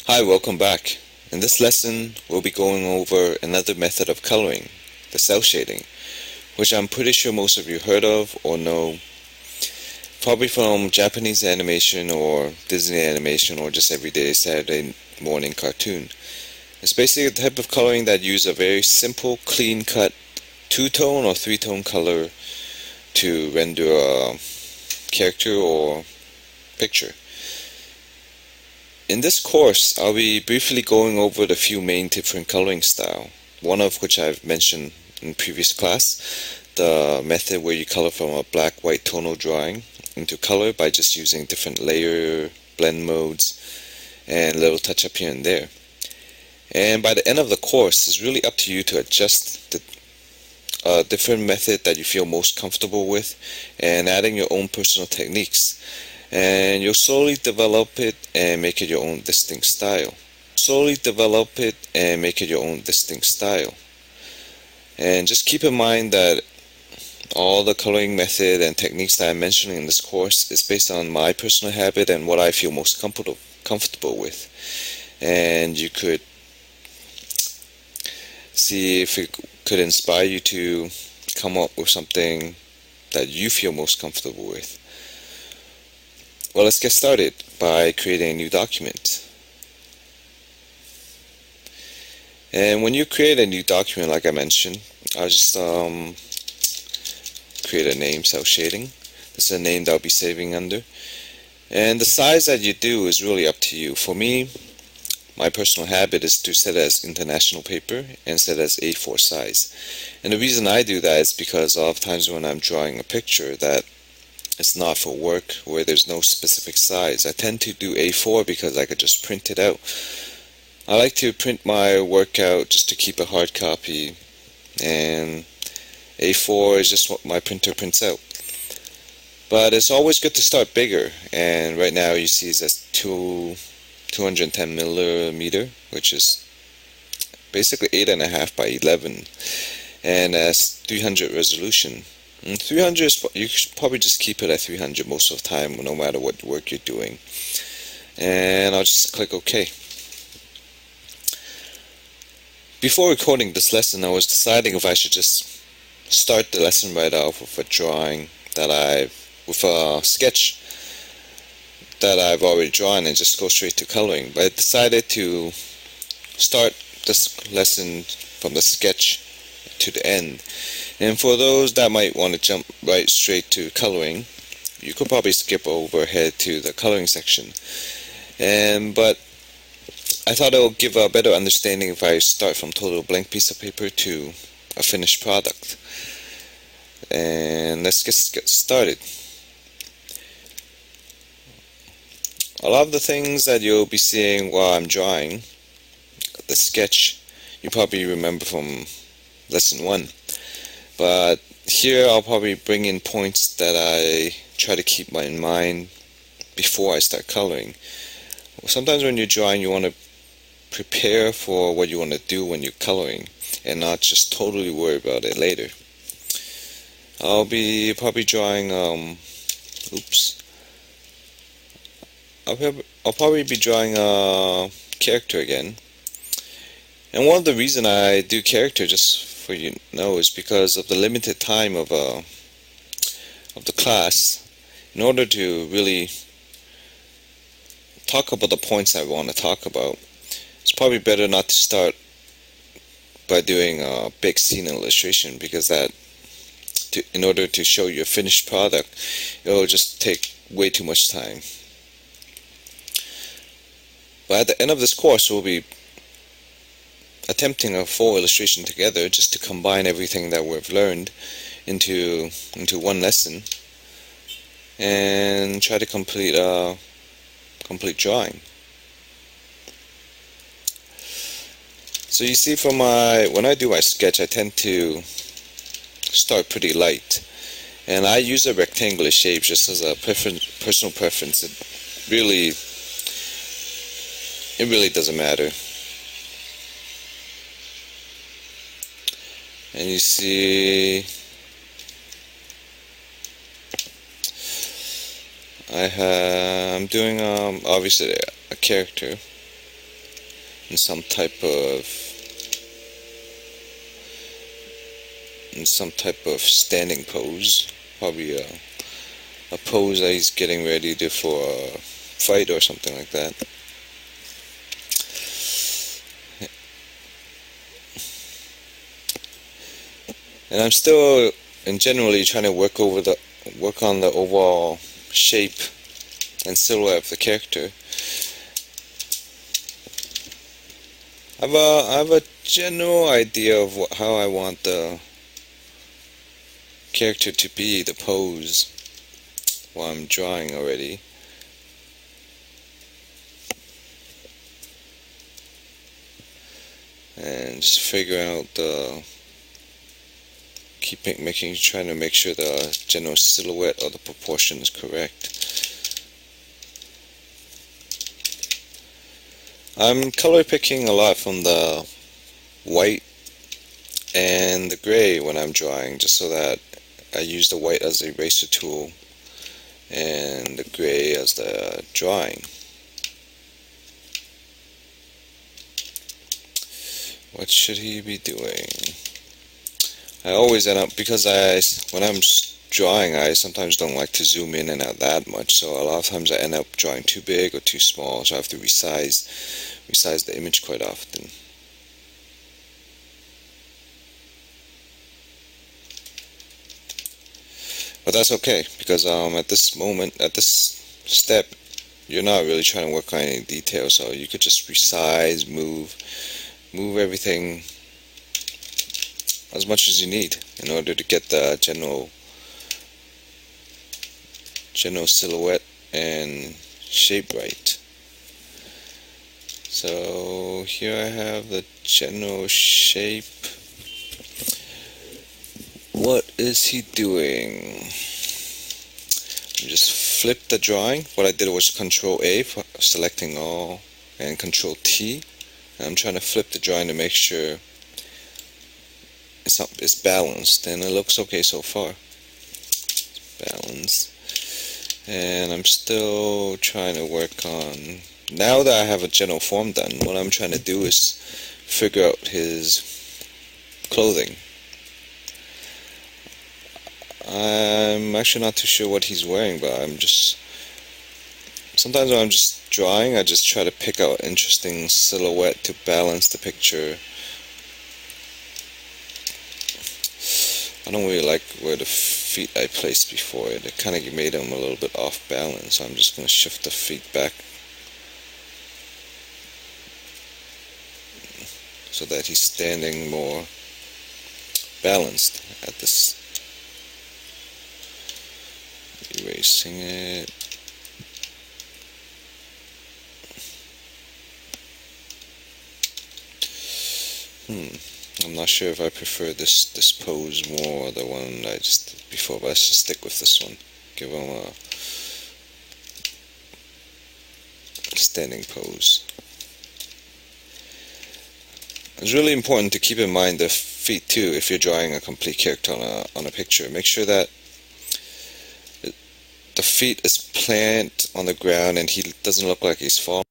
Hi, welcome back. In this lesson, we'll be going over another method of coloring, the cell shading, which I'm pretty sure most of you heard of or know, probably from Japanese animation or Disney animation or just everyday Saturday morning cartoon. It's basically a type of coloring that uses a very simple, clean-cut two-tone or three-tone color to render a character or picture. In this course, I'll be briefly going over the few main different coloring style, one of which I've mentioned in previous class, the method where you color from a black-white tonal drawing into color by just using different layer, blend modes, and little touch-up here and there. And by the end of the course, it's really up to you to adjust the different method that you feel most comfortable with and adding your own personal techniques. And you'll slowly develop it and make it your own distinct style. And just keep in mind that all the coloring method and techniques that I'm mentioning in this course is based on my personal habit and what I feel most comfortable with. And you could see if it could inspire you to come up with something that you feel most comfortable with. Well, let's get started by creating a new document. And when you create a new document, like I mentioned, I'll just create a name, cell shading. This is a name that I'll be saving under. And the size that you do is really up to you. For me, my personal habit is to set it as international paper and set it as A4 size. And the reason I do that is because a lot of times when I'm drawing a picture that it's not for work where there's no specific size, I tend to do A4 because I could just print it out. I like to print my work out just to keep a hard copy, and A4 is just what my printer prints out. But it's always good to start bigger, and right now you see it's 210 millimeter, which is basically 8.5 by 11, and as 300 resolution. And 300 is, you should probably just keep it at 300 most of the time, no matter what work you're doing. And I'll just click OK. Before recording this lesson, I was deciding if I should just start the lesson right off with a drawing with a sketch that I've already drawn and just go straight to coloring. But I decided to start this lesson from the sketch to the end. And for those that might want to jump right straight to coloring, you could probably skip over ahead to the coloring section. But I thought it would give a better understanding if I start from total blank piece of paper to a finished product. And let's get started. A lot of the things that you'll be seeing while I'm drawing the sketch, you probably remember from lesson 1. But here I'll probably bring in points that I try to keep in mind before I start coloring. Sometimes when you're drawing, you want to prepare for what you want to do when you're coloring and not just totally worry about it later. I'll be probably drawing I'll probably be drawing a character again. And one of the reasons I do character, just for you to know, is because of the limited time of the class. In order to really talk about the points I want to talk about, it's probably better not to start by doing a big scene illustration, because in order to show your finished product, it'll just take way too much time. But at the end of this course, we'll be attempting a full illustration together, just to combine everything that we've learned into one lesson and try to complete a complete drawing. So you see, when I do my sketch, I tend to start pretty light, and I use a rectangular shape just as a personal preference. It really doesn't matter. And you see, I'm doing obviously a character, in some type of standing pose, probably a pose that he's getting ready to for a fight or something like that. And I'm still, and generally, trying to work on the overall shape and silhouette of the character. I have a general idea of how I want the character to be, the pose, while I'm drawing already. And just figure out trying to make sure the general silhouette or the proportion is correct. I'm color picking a lot from the white and the gray when I'm drawing, just so that I use the white as the eraser tool and the gray as the drawing. What should he be doing? I always end up, because when I'm drawing, I sometimes don't like to zoom in and out that much, so a lot of times I end up drawing too big or too small, so I have to resize the image quite often. But that's okay, because at this step, you're not really trying to work on any details, so you could just resize, move everything as much as you need in order to get the general silhouette and shape right. So here I have the general shape. What is he doing? I just flipped the drawing. What I did was Control A for selecting all and Control T. And I'm trying to flip the drawing to make sure it's balanced, and it looks okay so far. It's balanced. And I'm still trying to work on, now that I have a general form done, what I'm trying to do is figure out his clothing. I'm actually not too sure what he's wearing, but sometimes when I'm just drawing, I just try to pick out interesting silhouette to balance the picture. I don't really like where the feet I placed before it. It kind of made them a little bit off balance, so I'm just going to shift the feet back so that he's standing more balanced at this. Erasing it. I'm not sure if I prefer this pose more or the one I just did before, but let's just stick with this one. Give him a standing pose. It's really important to keep in mind the feet too if you're drawing a complete character on a picture. Make sure that the feet is planted on the ground and he doesn't look like he's falling.